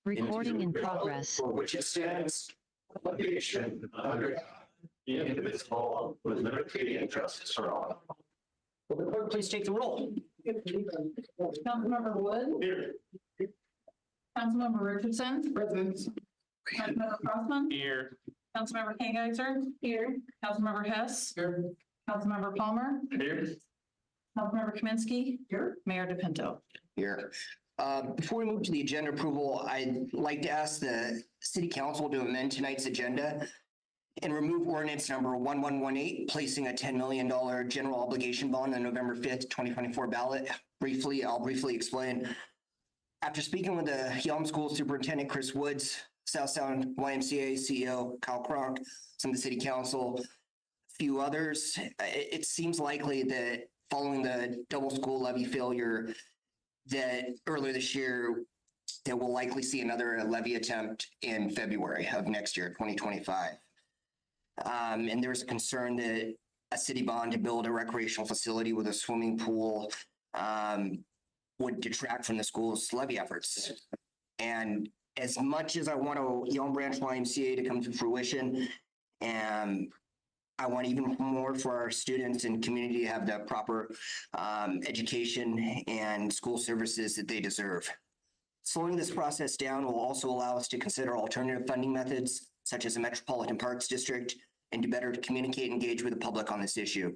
Recording in progress. For which it stands, one nation, under God, indivisible, with liberty and justice for all. Will the clerk please take the roll? Councilmember Wood. Here. Councilmember Richardson. Present. Councilmember Crossman. Here. Councilmember Kangeiser. Here. Councilmember Hess. Here. Councilmember Palmer. Here. Councilmember Kaminsky. Here. Mayor DePinto. Here. Before we move to the agenda approval, I'd like to ask the city council to amend tonight's agenda and remove ordinance number 1118, placing a $10 million general obligation bond on November 5th, 2024 ballot. I'll briefly explain. After speaking with the Yelm School Superintendent Chris Woods, South Sound YMCA CEO Kyle Cronk, some of the city council, a few others, it seems likely that following the double school levy failure that earlier this year, that we'll likely see another levy attempt in February of next year, 2025. And there's a concern that a city bond to build a recreational facility with a swimming pool would detract from the school's levy efforts. And as much as I want Yelm Branch YMCA to come to fruition, and I want even more for our students and community to have the proper education and school services that they deserve. Slowing this process down will also allow us to consider alternative funding methods, such as a Metropolitan Parks District, and to better communicate and engage with the public on this issue.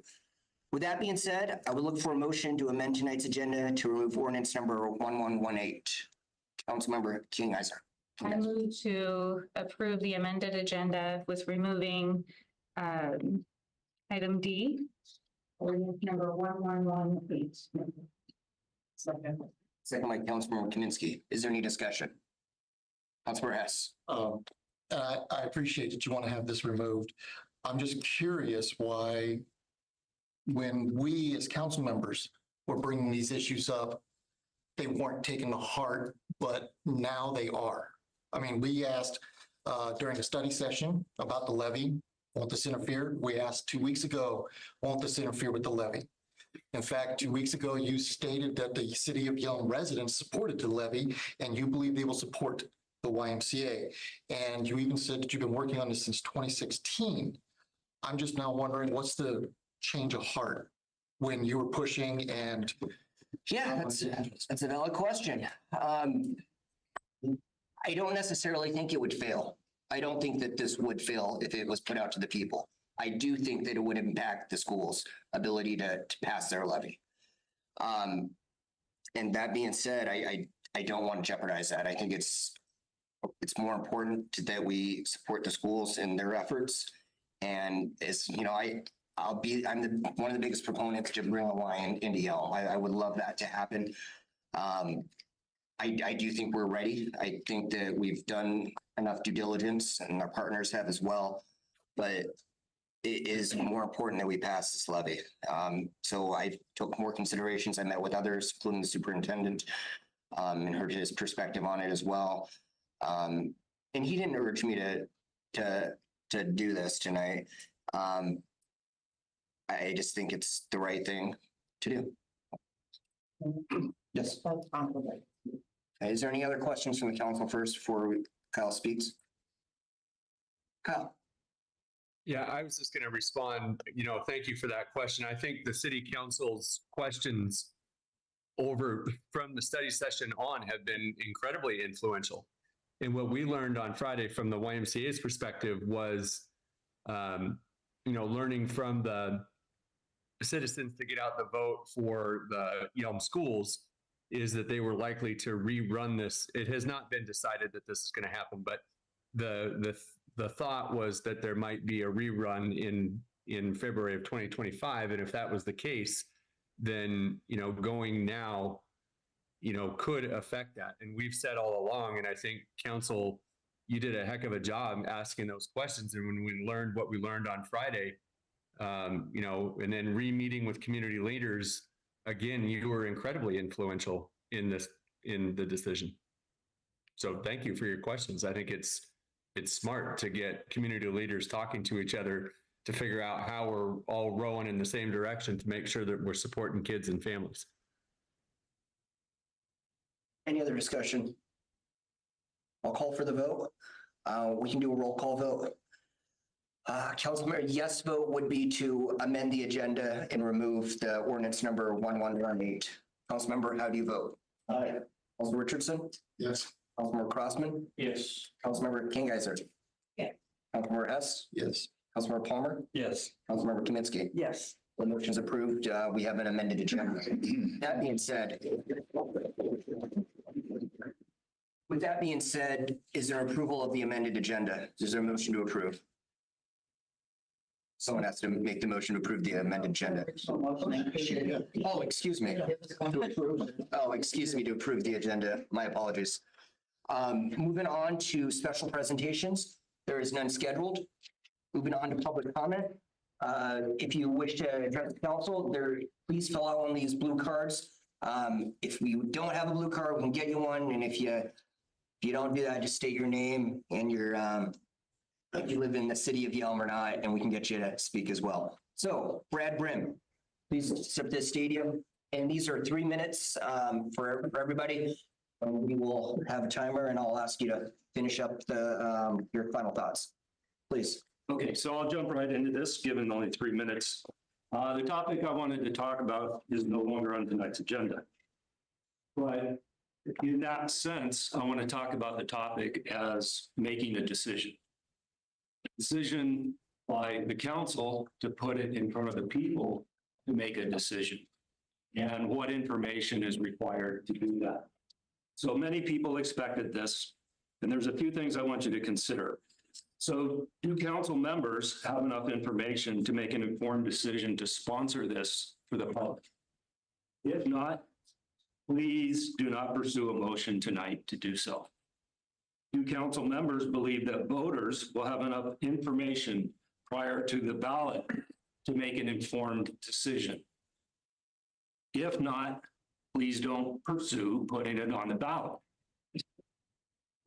With that being said, I would look for a motion to amend tonight's agenda to remove ordinance number 1118. Councilmember Kangeiser. I move to approve the amended agenda with removing item D, ordinance number 1118. Second. Second by Councilmember Kaminsky. Is there any discussion? Councilmember Hess. I appreciate that you want to have this removed. I'm just curious why, when we as council members were bringing these issues up, they weren't taken to heart, but now they are. I mean, we asked during a study session about the levy, won't this interfere? We asked 2 weeks ago, won't this interfere with the levy? In fact, 2 weeks ago, you stated that the city of Yelm residents supported the levy and you believe they will support the YMCA. And you even said that you've been working on this since 2016. I'm just now wondering, what's the change of heart when you were pushing and... Yeah, that's a valid question. I don't necessarily think it would fail. I don't think that this would fail if it was put out to the people. I do think that it would impact the school's ability to pass their levy. And that being said, I don't want to jeopardize that. I think it's more important that we support the schools in their efforts. And as you know, I'm one of the biggest proponents to bring a line into Yelm. I would love that to happen. I do think we're ready. I think that we've done enough due diligence and our partners have as well, but it is more important that we pass this levy. So I took more considerations. I met with others, including the superintendent, and heard his perspective on it as well. And he didn't urge me to do this tonight. I just think it's the right thing to do. Yes. Is there any other questions from the council first before Kyle speaks? Kyle. Yeah, I was just going to respond, thank you for that question. I think the city council's questions from the study session on have been incredibly influential. And what we learned on Friday from the YMCA's perspective was, learning from the citizens to get out the vote for the Yelm schools is that they were likely to rerun this. It has not been decided that this is going to happen, but the thought was that there might be a rerun in February of 2025. And if that was the case, then, going now, could affect that. And we've said all along, and I think council, you did a heck of a job asking those questions. And when we learned what we learned on Friday, and then re-meeting with community leaders, again, you were incredibly influential in the decision. So thank you for your questions. I think it's smart to get community leaders talking to each other to figure out how we're all rowing in the same direction to make sure that we're supporting kids and families. Any other discussion? I'll call for the vote. We can do a roll call vote. Councilmember, yes vote would be to amend the agenda and remove the ordinance number 1118. Councilmember, how do you vote? Aye. Councilmember Richardson? Yes. Councilmember Crossman? Yes. Councilmember King Geiser? Yeah. Councilmember Hess? Yes. Councilmember Palmer? Yes. Councilmember Kaminsky? Yes. The motion's approved. We have an amended agenda. That being said, with that being said, is there approval of the amended agenda? Is there a motion to approve? Someone has to make the motion to approve the amended agenda. Oh, excuse me. Oh, excuse me, to approve the agenda. My apologies. Moving on to special presentations. There is none scheduled. Moving on to public comment. If you wish to address the council, please fill out one of these blue cards. If we don't have a blue card, we can get you one. And if you don't do that, just state your name and your, if you live in the city of Yelm or not, and we can get you to speak as well. So Brad Brim, please step to the stadium. And these are 3 minutes for everybody. We will have a timer and I'll ask you to finish up your final thoughts. Please. Okay, so I'll jump right into this, given only 3 minutes. The topic I wanted to talk about is no longer on tonight's agenda. But in that sense, I want to talk about the topic as making a decision. Decision by the council to put it in front of the people to make a decision. And what information is required to do that. So many people expected this, and there's a few things I want you to consider. So do council members have enough information to make an informed decision to sponsor this for the public? If not, please do not pursue a motion tonight to do so. Do council members believe that voters will have enough information prior to the ballot to make an informed decision? If not, please don't pursue putting it on the ballot.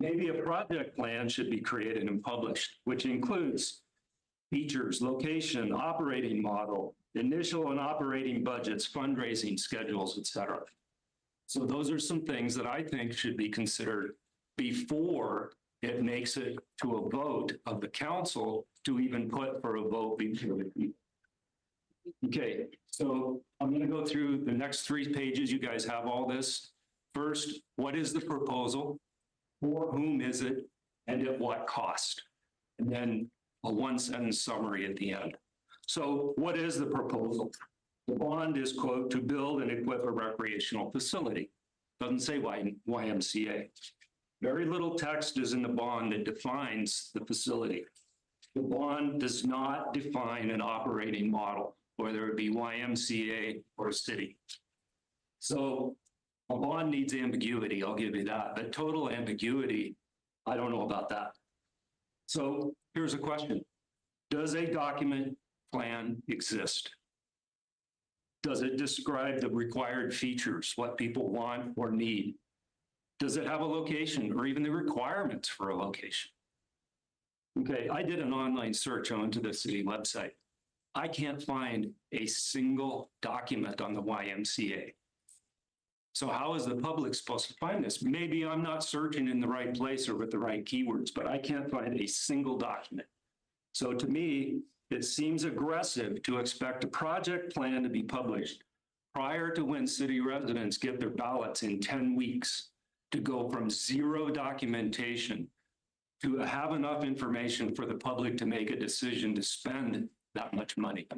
Maybe a project plan should be created and published, which includes features, location, operating model, initial and operating budgets, fundraising schedules, etc. So those are some things that I think should be considered before it makes it to a vote of the council to even put for a vote before the people. Okay, so I'm going to go through the next 3 pages. You guys have all this. First, what is the proposal? For whom is it? And at what cost? And then a 1-sentence summary at the end. So what is the proposal? The bond is, quote, to build and equip a recreational facility. Doesn't say YMCA. Very little text is in the bond that defines the facility. The bond does not define an operating model, whether it be YMCA or city. So a bond needs ambiguity, I'll give you that, but total ambiguity, I don't know about that. So here's a question. Does a document plan exist? Does it describe the required features, what people want or need? Does it have a location or even the requirements for a location? Okay, I did an online search onto the city website. I can't find a single document on the YMCA. So how is the public supposed to find this? Maybe I'm not searching in the right place or with the right keywords, but I can't find a single document. So to me, it seems aggressive to expect a project plan to be published prior to when city residents get their ballots in 10 weeks to go from zero documentation to have enough information for the public to make a decision to spend that much money.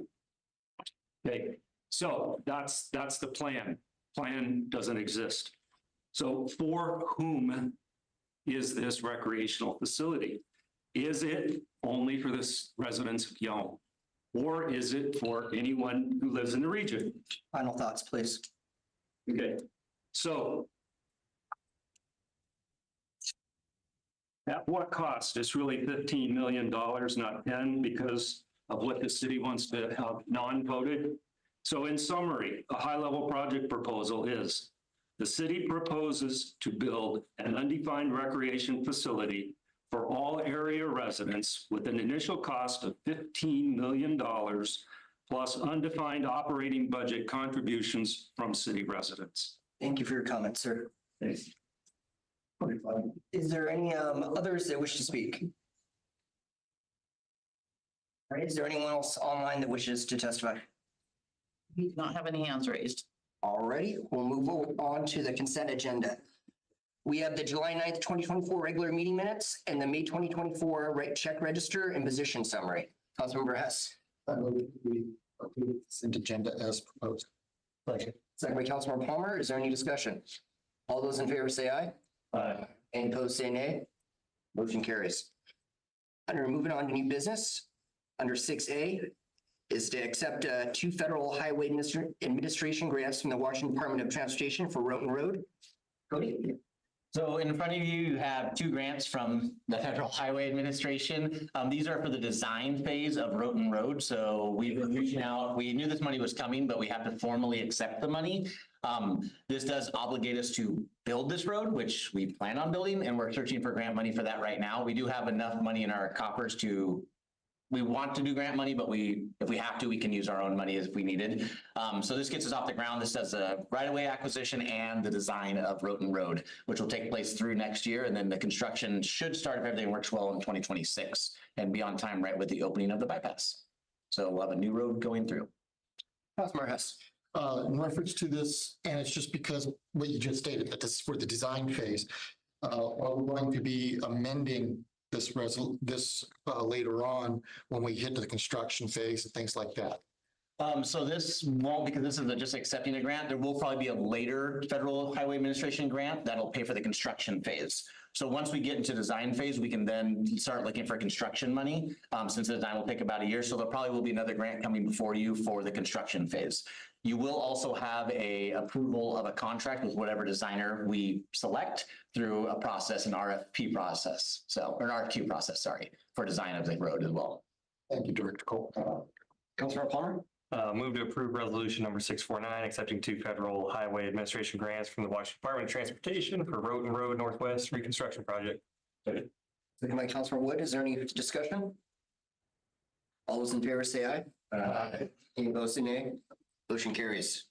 Okay, so that's the plan. Plan doesn't exist. So for whom is this recreational facility? Is it only for the residents of Yelm? Or is it for anyone who lives in the region? Final thoughts, please. Okay, so at what cost? It's really $15 million, not 10, because of what the city wants to have non-voted. So in summary, a high-level project proposal is the city proposes to build an undefined recreation facility for all area residents with an initial cost of $15 million plus undefined operating budget contributions from city residents. Thank you for your comments, sir. Thanks. Is there any others that wish to speak? All right, is there anyone else online that wishes to testify? We do not have any hands raised. Alrighty, we'll move on to the consent agenda. We have the July 9th, 2024 regular meeting minutes and the May 2024 check register and position summary. Councilmember Hess. I move that we approve the consent agenda as proposed. Second by Councilmember Palmer. Is there any discussion? All those in favor say aye. Aye. Any opposed say nay. Motion carries. Moving on to new business, under 6A is to accept 2 federal highway administration grants from the Washington Department of Transportation for Roten Road. Cody? So in front of you, you have 2 grants from the Federal Highway Administration. These are for the design phase of Roten Road. So we've been reaching out. We knew this money was coming, but we have to formally accept the money. This does obligate us to build this road, which we plan on building, and we're searching for grant money for that right now. We do have enough money in our coffers we want to do grant money, but if we have to, we can use our own money if we needed. So this gets us off the ground. This does a right-of-way acquisition and the design of Roten Road, which will take place through next year. And then the construction should start, if everything works well, in 2026 and be on time right with the opening of the bypass. So we'll have a new road going through. Councilmember Hess. In reference to this, and it's just because what you just stated, that this is for the design phase, are we going to be amending this later on when we get to the construction phase and things like that? So this won't, because this is just accepting a grant. There will probably be a later Federal Highway Administration grant that'll pay for the construction phase. So once we get into design phase, we can then start looking for construction money, since the design will take about a year. So there probably will be another grant coming before you for the construction phase. You will also have a approval of a contract with whatever designer we select through a process, an RFP process. So, or an RFQ process, sorry, for design of the road as well. Thank you, Director Cole. Councilmember Palmer. Move to approve resolution number 649, accepting 2 federal highway administration grants from the Washington Department of Transportation for Roten Road Northwest reconstruction project. Second by Councilmember Wood. Is there any discussion? All those in favor say aye. Aye. Any opposed say nay. Motion carries.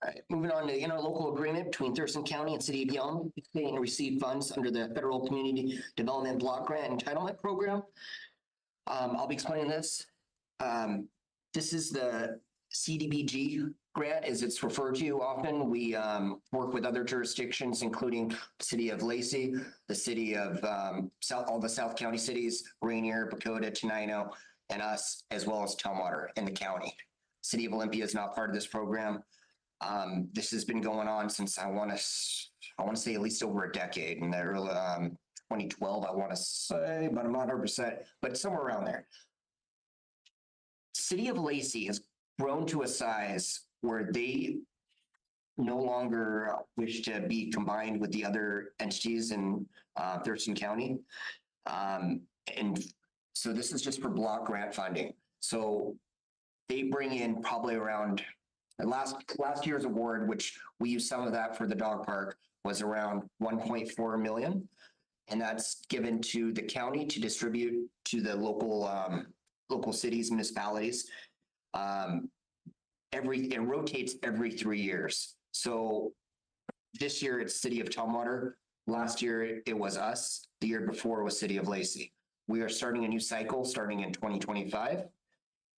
All right, moving on to interlocal agreement between Thurston County and City of Yelm, paying to receive funds under the Federal Community Development Block Grant Entitlement Program. I'll be explaining this. This is the CDBG grant, as it's referred to often. We work with other jurisdictions, including the City of Lacey, the City of all the South County cities, Rainier, Pacoda, Tenino, and us, as well as Tumwater in the county. City of Olympia is not part of this program. This has been going on since I want to say at least over a decade, in the early 2012, I want to say, but I'm not 100%, but somewhere around there. City of Lacey has grown to a size where they no longer wish to be combined with the other entities in Thurston County. And so this is just for block grant funding. So they bring in probably around last year's award, which we used some of that for the dog park, was around 1.4 million. And that's given to the county to distribute to the local cities, municipalities. It rotates every 3 years. So this year it's City of Tumwater. Last year it was us. The year before was City of Lacey. We are starting a new cycle starting in 2025.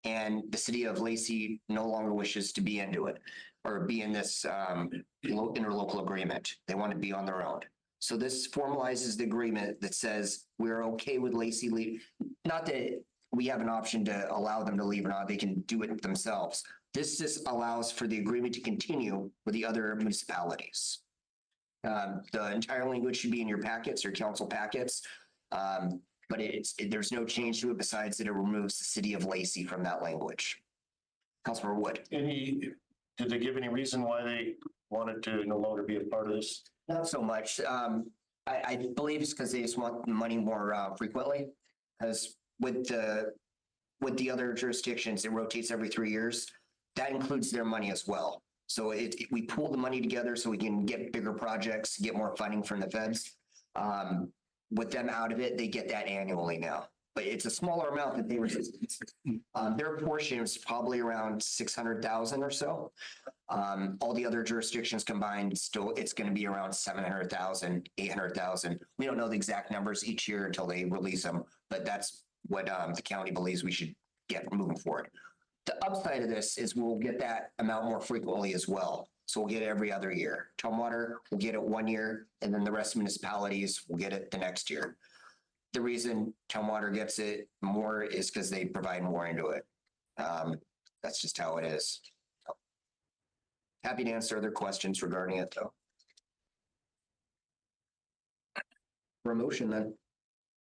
And the City of Lacey no longer wishes to be into it or be in this interlocal agreement. They want to be on their own. So this formalizes the agreement that says we're okay with Lacey leave. Not that we have an option to allow them to leave or not, they can do it themselves. This just allows for the agreement to continue with the other municipalities. The entire language should be in your packets, your council packets. But there's no change to it besides that it removes the City of Lacey from that language. Councilmember Wood. Did they give any reason why they wanted to no longer be a part of this? Not so much. I believe it's because they just want the money more frequently. Because with the other jurisdictions, it rotates every 3 years. That includes their money as well. So we pool the money together so we can get bigger projects, get more funding from the feds. With them out of it, they get that annually now. but it's a smaller amount that they were, their portion was probably around 600,000 or so. All the other jurisdictions combined, still, it's going to be around 700,000, 800,000. We don't know the exact numbers each year until they release them, but that's what the county believes we should get moving forward. The upside of this is we'll get that amount more frequently as well. So we'll get it every other year. Tumwater will get it 1 year, and then the rest of municipalities will get it the next year. The reason Tumwater gets it more is because they provide more into it. That's just how it is. Happy to answer other questions regarding it, though. For a motion, then.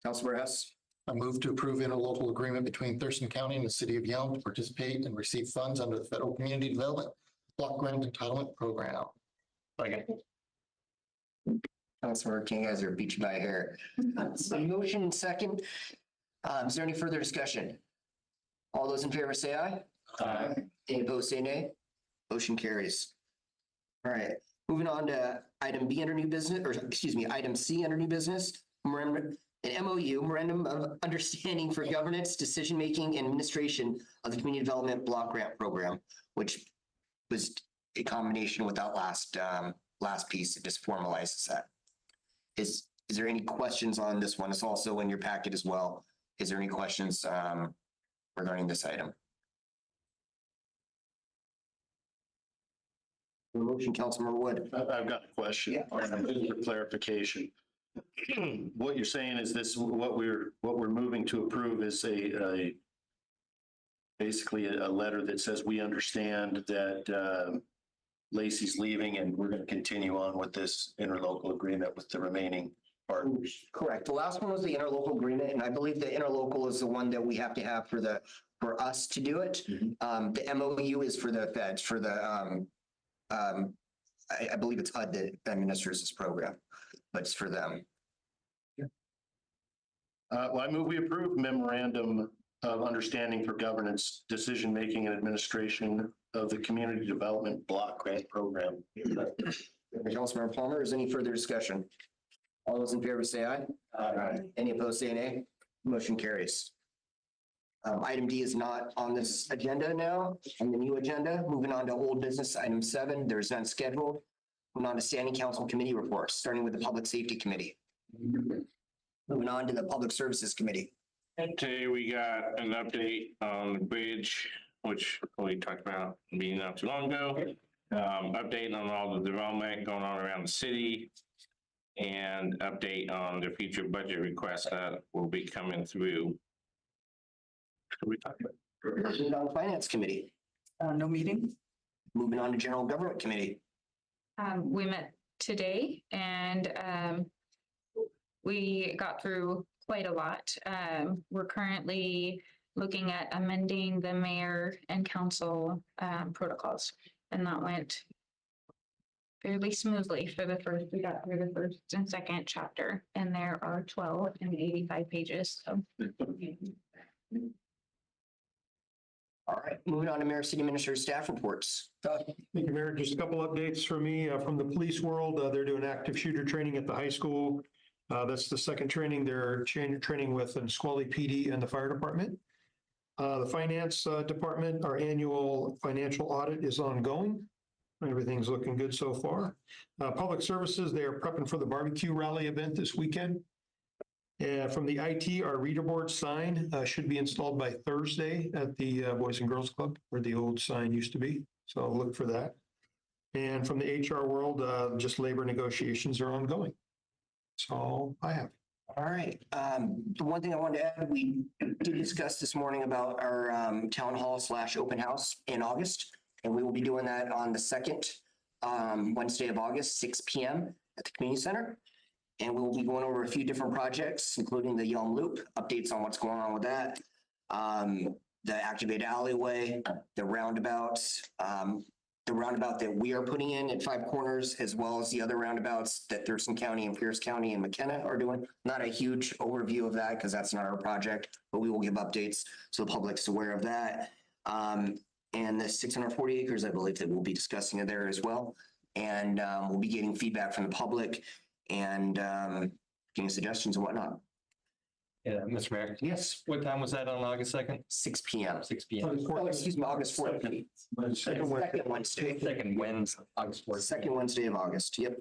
Councilor Hess. I move to approve interlocal agreement between Thurston County and the city of Yelm to participate and receive funds under the Federal Community Development Block Grant Entitlement Program. Councilor King, you guys are beat you by a hair. So motion and second. Is there any further discussion? All those in favor say aye. Aye. Any opposed, say nay. Motion carries. All right, moving on to item B under new business, or excuse me, item C under new business. An MOU, Memorandum of Understanding for Governance, Decision-Making, and Administration of the Community Development Block Grant Program, which was a combination with that last piece. It just formalizes that. Is there any questions on this one? It's also in your packet as well. Is there any questions regarding this item? Motion, Councilmember Wood. I've got a question. Yeah. For clarification. What you're saying is this, what we're moving to approve is basically a letter that says we understand that Lacey's leaving and we're going to continue on with this interlocal agreement with the remaining partners. Correct. The last one was the interlocal agreement, and I believe the interlocal is the one that we have to have for us to do it. The MOU is for the feds, for the I believe it's HUD that administers this program, but it's for them. Well, I move we approve memorandum of understanding for governance, decision-making, and administration of the Community Development Block Grant Program. Councilmember Palmer, is any further discussion? All those in favor say aye. Aye. Any opposed say nay. Motion carries. Item D is not on this agenda now, on the new agenda. Moving on to old business, item 7, there's none scheduled. Moving on to standing council committee reports, starting with the Public Safety Committee. Moving on to the Public Services Committee. Today we got an update on the bridge, which we talked about meeting not too long ago. Update on all the development going on around the city, and update on the future budget requests that will be coming through. What are we talking about? Moving on to Finance Committee. No meeting. Moving on to General Government Committee. We met today and we got through quite a lot. We're currently looking at amending the mayor and council protocols, and that went fairly smoothly for the first. We got through the first and second chapter, and there are 12 and 85 pages. So. All right, moving on to Mayor, City Administrator, staff reports. Thank you, Mayor. Just a couple updates for me from the police world. They're doing active shooter training at the high school. That's the second training. They're training with Nisqually PD and the fire department. The finance department, our annual financial audit is ongoing. Everything's looking good so far. Public services, they are prepping for the barbecue rally event this weekend. From the IT, our reader board sign should be installed by Thursday at the Boys and Girls Club where the old sign used to be. So I'll look for that. And from the HR world, just labor negotiations are ongoing. That's all I have. All right. The one thing I wanted to add, we did discuss this morning about our town hall / open house in August. And we will be doing that on the second Wednesday of August, 6 p.m. at the community center. And we will be going over a few different projects, including the Yelm Loop, updates on what's going on with that, the activated alleyway, the roundabouts, the roundabout that we are putting in at Five Corners, as well as the other roundabouts that Thurston County and Pierce County and McKenna are doing. Not a huge overview of that because that's not our project, but we will give updates so the public's aware of that. And the 640 acres, I believe that we'll be discussing it there as well. And we'll be getting feedback from the public and getting suggestions and whatnot. Yeah, Mr. Mayor. Yes. What time was that on August 2nd? 6 PM. 6 p.m. Oh, excuse me, August 14th. Second Wednesday. Second Wednesday, August 4th. Second Wednesday of August. Yep.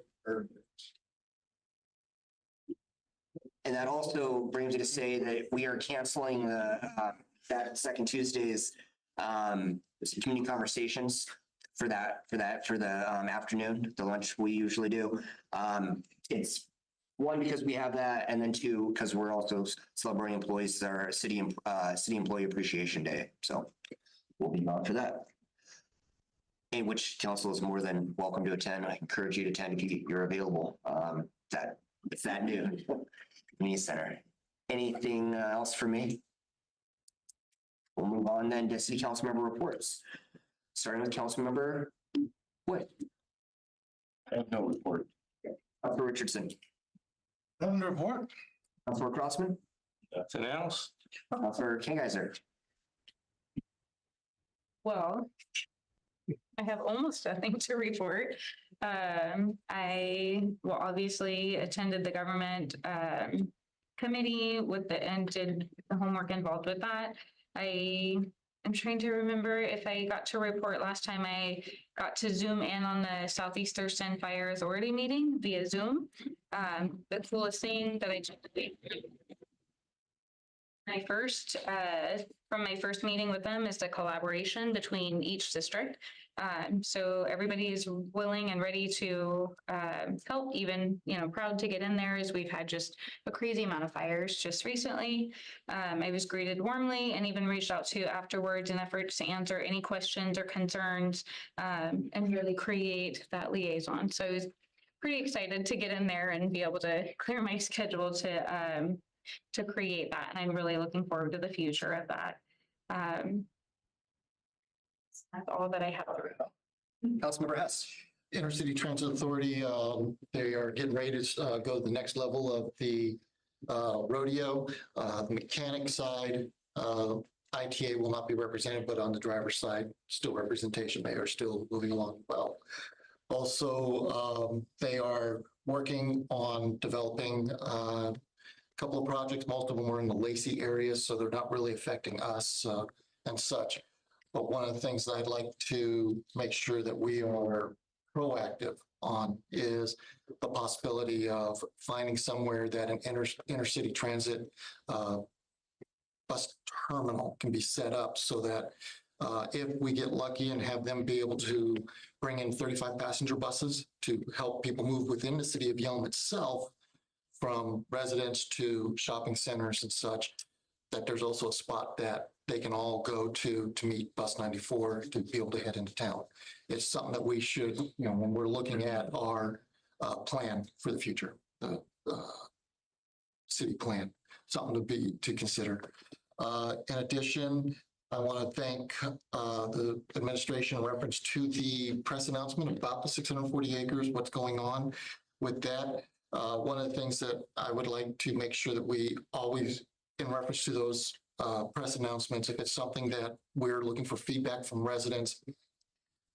And that also brings me to say that we are canceling that second Tuesday's community conversations for the afternoon, the lunch we usually do. It's one, because we have that, and then two, because we're also celebrating employees, our city employee appreciation day. So we'll be on for that. And which council is more than welcome to attend. I encourage you to attend if you're available. It's that noon. Community Center. Anything else for me? We'll move on then to city council member reports. Starting with council member Wood. I have no report. Councilor Richardson. Nothing to report. Councilor Crossman. Nothing else. Councilor Kingheiser. Well, I have almost nothing to report. I obviously attended the government committee and did the homework involved with that. I'm trying to remember if I got to report last time. I got to Zoom in on the Southeast Thurston Fire Authority meeting via Zoom. The coolest thing that I did from my first meeting with them is the collaboration between each district. So everybody is willing and ready to help, even, proud to get in there, as we've had just a crazy amount of fires just recently. I was greeted warmly and even reached out to afterwards in efforts to answer any questions or concerns and really create that liaison. So I was pretty excited to get in there and be able to clear my schedule to create that. And I'm really looking forward to the future of that. That's all that I have. Councilmember Hess. Intercity Transit Authority, they are getting ready to go to the next level of the rodeo. The mechanic side, ITA will not be represented, but on the driver's side, still representation. They are still moving along well. Also, they are working on developing a couple of projects. Most of them are in the Lacey area, so they're not really affecting us and such. But one of the things that I'd like to make sure that we are proactive on is the possibility of finding somewhere that an intercity transit bus terminal can be set up, so that if we get lucky and have them be able to bring in 35 passenger buses to help people move within the city of Yelm itself, from residents to shopping centers and such, that there's also a spot that they can all go to meet bus 94 to be able to head into town. It's something that we should, when we're looking at our plan for the future, the city plan, something to consider. In addition, I want to thank the administration in reference to the press announcement about the 640 acres, what's going on with that. One of the things that I would like to make sure that we always, in reference to those press announcements, if it's something that we're looking for feedback from residents,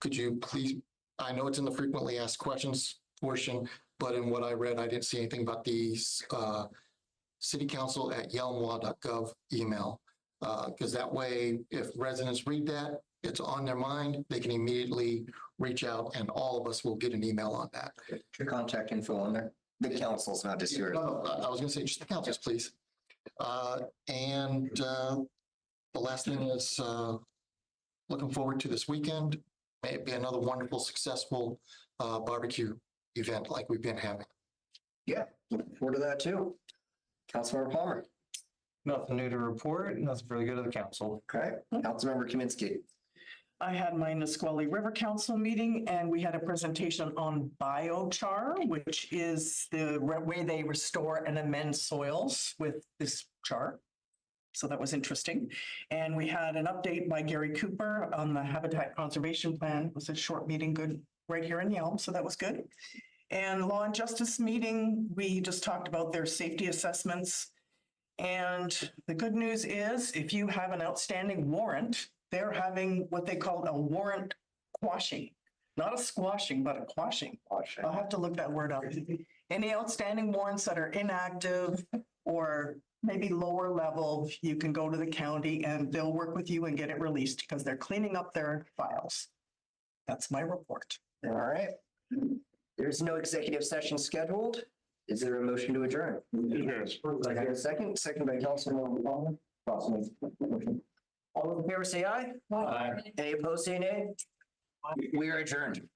could you please, I know it's in the frequently asked questions portion, but in what I read, I didn't see anything about the citycouncil@yelmlaw.gov email. Because that way, if residents read that, it's on their mind, they can immediately reach out and all of us will get an email on that. Your contact info on there. The council's, not just yours. No, I was going to say just the councils, please. And the last thing is looking forward to this weekend. May it be another wonderful, successful barbecue event like we've been having. Yeah, looking forward to that too. Councilmember Palmer. Nothing new to report, nothing really good to the council. Okay. Councilmember Kaminsky. I had my Nisqually River Council meeting and we had a presentation on biochar, which is the way they restore and amend soils with this char. So that was interesting. And we had an update by Gary Cooper on the Habitat Conservation Plan. It was a short meeting, good, right here in Yelm, so that was good. And Law and Justice meeting, we just talked about their safety assessments. And the good news is, if you have an outstanding warrant, they're having what they call a warrant quashing, not a squashing, but a quashing. I'll have to look that word up. Any outstanding warrants that are inactive or maybe lower level, you can go to the county and they'll work with you and get it released because they're cleaning up their files. That's my report. All right. There's no executive session scheduled. Is there a motion to adjourn? Yes. I hear a second by Councilman Long. All those in favor say aye. Any opposed say nay. We are adjourned.